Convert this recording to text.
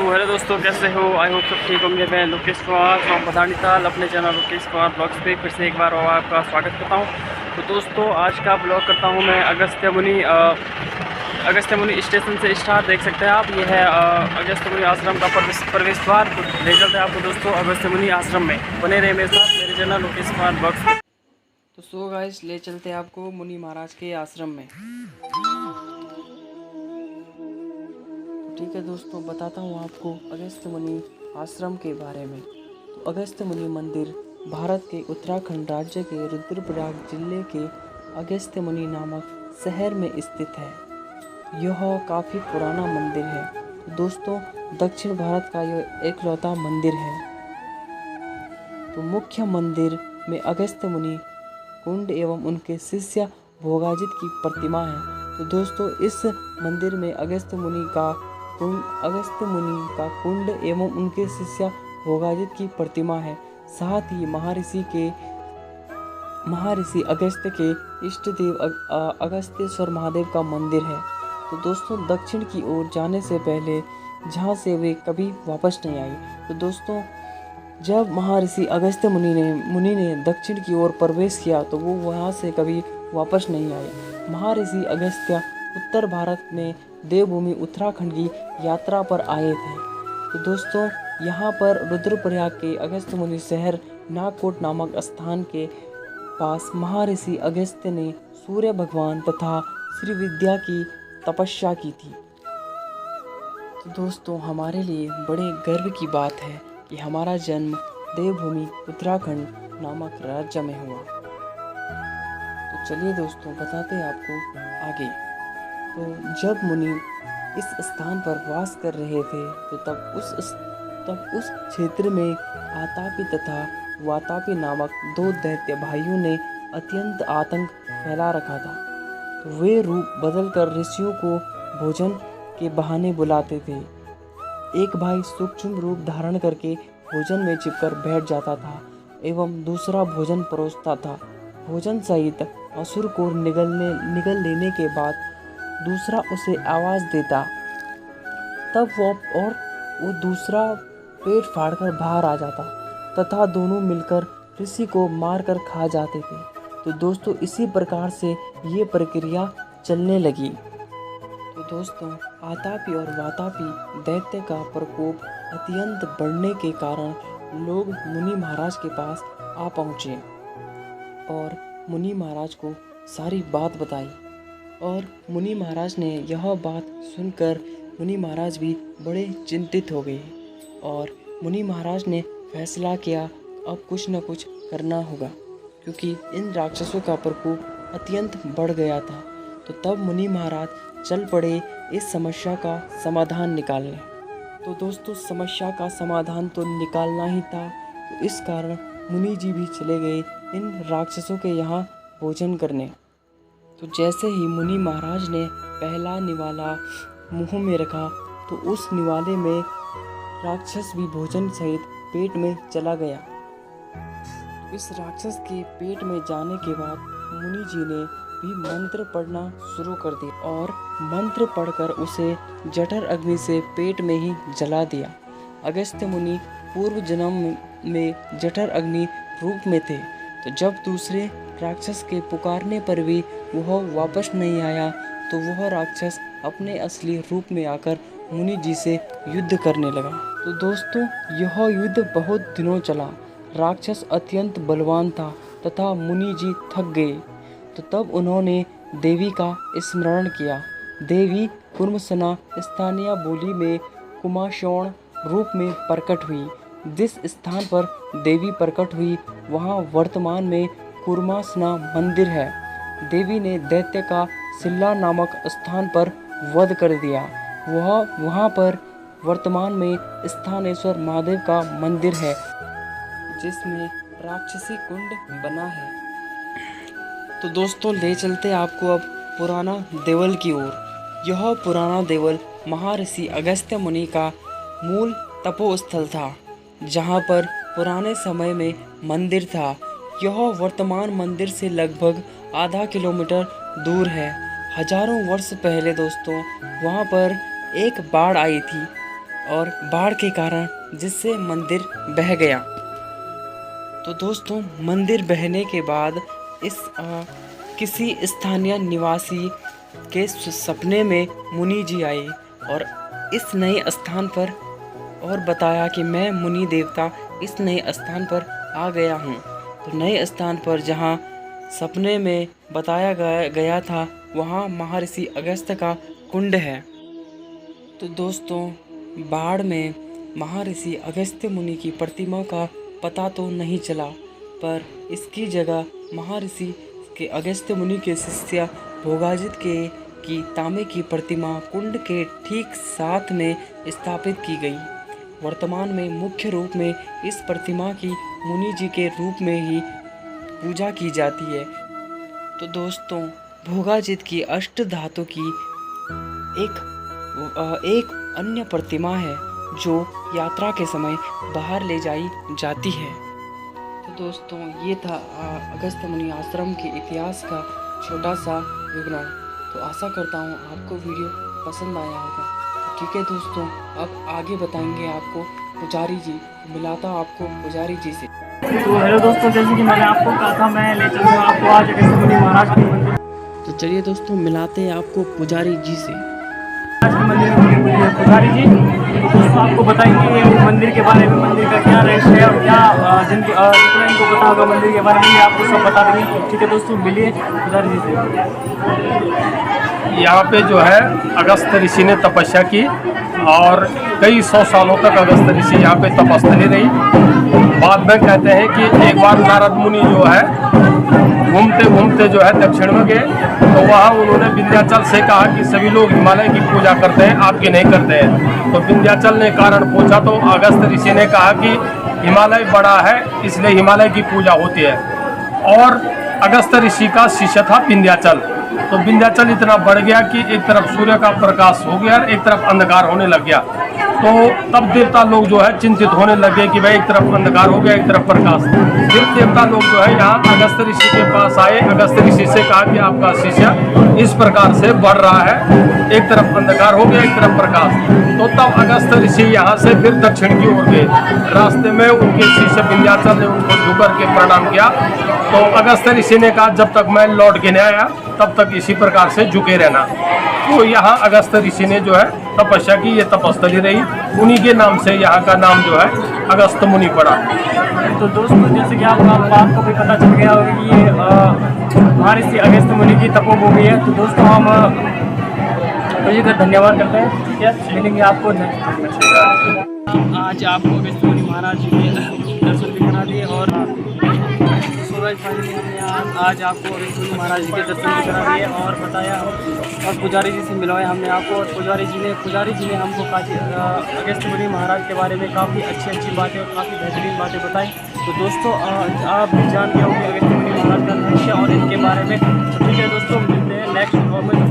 Hello दोस्तों, कैसे हो? आई होप सब ठीक होंगे। मैं लोकेश कुमार फ्रॉम पठानीताल अपने चैनल लोकेश कुमार ब्लॉग्स पे फिर से एक बार और आपका स्वागत करता हूं। तो दोस्तों, आज का ब्लॉग करता हूं मैं अगस्त्य मुनि स्टेशन से स्टार्ट देख सकते हैं आप। ये है अगस्त्य मुनि आश्रम का प्रवेश द्वार। तो ले चलते हैं आपको दोस्तों अगस्त्य मुनि आश्रम में। बने रहे मेरे साथ मेरे चैनल लोकेश कुमार ब्लॉग्स पे। तो सो गाइस, ले चलते हैं आपको मुनि महाराज के आश्रम में। ठीक है दोस्तों, बताता हूँ आपको अगस्त्य मुनि आश्रम के बारे में। तो अगस्त्य मुनि मंदिर भारत के उत्तराखंड राज्य के रुद्रप्रयाग जिले के अगस्त्य मुनि नामक शहर में स्थित है। यह काफ़ी पुराना मंदिर है। तो दोस्तों, दक्षिण भारत का यह एकलौता मंदिर है। तो मुख्य मंदिर में अगस्त्य मुनि कुंड एवं उनके शिष्य भोगाजित की प्रतिमा है। तो दोस्तों, इस मंदिर में अगस्त्य मुनि का कुंड एवं उनके शिष्य भोगाजित की प्रतिमा है। साथ ही महर्षि अगस्त्य के इष्ट देव अगस्त्येश्वर महादेव का मंदिर है। तो दोस्तों, दक्षिण की ओर जाने से पहले जहाँ से वे कभी वापस नहीं आई। तो दोस्तों, जब महर्षि अगस्त्य मुनि ने दक्षिण की ओर प्रवेश किया तो वो वहाँ से कभी वापस नहीं आए। महर्षि अगस्त्य उत्तर भारत में देवभूमि उत्तराखंड की यात्रा पर आए थे। तो दोस्तों, यहाँ पर रुद्रप्रयाग के अगस्त्य मुनि शहर नागकोट नामक स्थान के पास महर्षि अगस्त्य ने सूर्य भगवान तथा श्री विद्या की तपस्या की थी। तो दोस्तों, हमारे लिए बड़े गर्व की बात है कि हमारा जन्म देवभूमि उत्तराखंड नामक राज्य में हुआ। तो चलिए दोस्तों, बताते हैं आपको आगे। तो जब मुनि इस स्थान पर वास कर रहे थे तो तब उस क्षेत्र में आतापी तथा वातापी नामक दो दैत्य भाइयों ने अत्यंत आतंक फैला रखा था। तो वे रूप बदलकर ऋषियों को भोजन के बहाने बुलाते थे। एक भाई सूक्ष्म रूप धारण करके भोजन में छिपकर बैठ जाता था एवं दूसरा भोजन परोसता था। भोजन सहित असुर को निगल लेने के बाद दूसरा उसे आवाज देता, तब वो दूसरा पेट फाड़कर बाहर आ जाता तथा दोनों मिलकर ऋषि को मारकर खा जाते थे। तो दोस्तों, इसी प्रकार से ये प्रक्रिया चलने लगी। तो दोस्तों, आतापी और वातापी दैत्य का प्रकोप अत्यंत बढ़ने के कारण लोग मुनि महाराज के पास आ पहुँचे और मुनि महाराज को सारी बात बताई। और मुनि महाराज ने यह बात सुनकर मुनि महाराज भी बड़े चिंतित हो गए और मुनि महाराज ने फैसला किया अब कुछ न कुछ करना होगा, क्योंकि इन राक्षसों का प्रकोप अत्यंत बढ़ गया था। तो तब मुनि महाराज चल पड़े इस समस्या का समाधान निकालने। तो दोस्तों, समस्या का समाधान तो निकालना ही था। तो इस कारण मुनि जी भी चले गए इन राक्षसों के यहाँ भोजन करने। तो जैसे ही मुनि महाराज ने पहला निवाला मुंह में रखा तो उस निवाले में राक्षस भी भोजन सहित पेट में चला गया। इस राक्षस के पेट में जाने के बाद मुनि जी ने भी मंत्र पढ़ना शुरू कर दिया और मंत्र पढ़कर उसे जठर अग्नि से पेट में ही जला दिया। अगस्त्य मुनि पूर्व जन्म में जठर अग्नि रूप में थे। तो जब दूसरे राक्षस के पुकारने पर भी वह वापस नहीं आया तो वह राक्षस अपने असली रूप में आकर मुनि जी से युद्ध करने लगा। तो दोस्तों, यह युद्ध बहुत दिनों चला। राक्षस अत्यंत बलवान था तथा मुनि जी थक गए। तो तब उन्होंने देवी का स्मरण किया। देवी कुर्मसना स्थानीय बोली में कुमाशौण रूप में प्रकट हुई। जिस स्थान पर देवी प्रकट हुई वहाँ वर्तमान में कुर्मासना मंदिर है। देवी ने दैत्य का सिल्ला नामक स्थान पर वध कर दिया। वहाँ पर वर्तमान में स्थानेश्वर महादेव का मंदिर है जिसमें राक्षसी कुंड बना है। तो दोस्तों, ले चलते आपको अब पुराना देवल की ओर। यह पुराना देवल महर्षि अगस्त्य मुनि का मूल तपोस्थल था, जहाँ पर पुराने समय में मंदिर था। यह वर्तमान मंदिर से लगभग आधा किलोमीटर दूर है। हजारों वर्ष पहले दोस्तों, वहाँ पर एक बाढ़ आई थी और बाढ़ के कारण, जिससे मंदिर बह गया। तो दोस्तों मंदिर बहने के बाद किसी स्थानीय निवासी के सपने में मुनि जी आए और इस नए स्थान पर और बताया कि मैं मुनि देवता इस नए स्थान पर आ गया हूँ। तो नए स्थान पर जहाँ सपने में बताया गया था, वहाँ महर्षि अगस्त्य का कुंड है। तो दोस्तों बाढ़ में महर्षि अगस्त्य मुनि की प्रतिमा का पता तो नहीं चला, पर इसकी जगह महर्षि के अगस्त्य मुनि के शिष्य भोगाजित की तांबे की प्रतिमा कुंड के ठीक साथ में स्थापित की गई। वर्तमान में मुख्य रूप में इस प्रतिमा की मुनि जी के रूप में ही पूजा की जाती है। तो दोस्तों भोगाजित की अष्ट धातु की एक अन्य प्रतिमा है जो यात्रा के समय बाहर ले जाई जाती है। तो दोस्तों ये था अगस्त्य मुनि आश्रम के इतिहास का छोटा सा विवरण। तो आशा करता हूँ आपको वीडियो पसंद आया होगा। तो ठीक है दोस्तों, अब आगे बताएंगे आपको पुजारी जी। मिलाता आपको पुजारी जी से। तो हेलो दोस्तों, जैसे कि मैंने आपको कहा था, मैं ले चलूँगा आपको आज अगस्त्य मुनि महाराज के मंदिर। तो चलिए दोस्तों मिलाते हैं आपको पुजारी जी से। आज के मंदिर में पुजारी जी, तो दोस्तों आपको बताएंगे मंदिर के बारे में, मंदिर का क्या रहस्य है और क्या जितना इनको पता होगा मंदिर के बारे में ये आपको सब बता देंगे। ठीक है दोस्तों, मिलिए पुजारी जी से। यहाँ पे जो है अगस्त्य ऋषि ने तपस्या की और कई 100 सालों तक अगस्त्य ऋषि यहाँ पे तपस्थली रही। बाद में कहते हैं कि एक बार नारद मुनि जो है घूमते घूमते जो है दक्षिण में गए, तो वहाँ उन्होंने विंध्याचल से कहा कि सभी लोग हिमालय की पूजा करते हैं, आपकी नहीं करते हैं। तो विंध्याचल ने कारण पूछा, तो अगस्त्य ऋषि ने कहा कि हिमालय बड़ा है इसलिए हिमालय की पूजा होती है। और अगस्त्य ऋषि का शिष्य था विंध्याचल। तो विंध्याचल इतना बढ़ गया कि एक तरफ सूर्य का प्रकाश हो गया और एक तरफ अंधकार होने लग गया। तो तब देवता लोग जो है चिंतित होने लगे कि भाई एक तरफ अंधकार हो गया, एक तरफ प्रकाश। फिर देवता लोग जो है यहाँ अगस्त्य ऋषि के पास आए। अगस्त्य ऋषि से कहा कि आपका शिष्य इस प्रकार से बढ़ रहा है, एक तरफ अंधकार हो गया, एक तरफ प्रकाश। तो तब अगस्त्य ऋषि यहाँ से फिर दक्षिण की ओर गए। रास्ते में उनके शिष्य विंध्याचल ने उनको झुकर के प्रणाम किया। तो अगस्त्य ऋषि ने कहा जब तक मैं लौट के नहीं आया तब तक इसी प्रकार से झुके रहना। तो यहाँ अगस्त्य ऋषि ने जो है तपस्या की, ये तपस्थली रही। उन्हीं के नाम से यहाँ का नाम जो है अगस्त्य मुनि पड़ा। तो दोस्तों जैसे कि आपको भी पता चल गया होगा कि ये महर्षि अगस्त्य मुनि की तपोभूमि है। तो दोस्तों हम जी का धन्यवाद करते हैं। ठीक है, मिलेंगे आपको आज आपको अगस्त्य मुनि महाराज जी के दर्शन भी करा दिए और आज आपको अगस्त्य मुनि महाराज जी के दर्शन भी करा दिए और बताया और पुजारी जी से मिलवाए हमने आपको। और पुजारी जी ने हमको अगस्त्य मुनि महाराज के बारे में काफ़ी अच्छी बातें और काफ़ी बेहतरीन बातें बताई। तो दोस्तों आप भी जान गए होंगे अगस्त्य मुनि महाराज का रहस्य और इनके बारे में। तो ठीक है दोस्तों, मिलते हैं नेक्स्ट ब्लॉग में।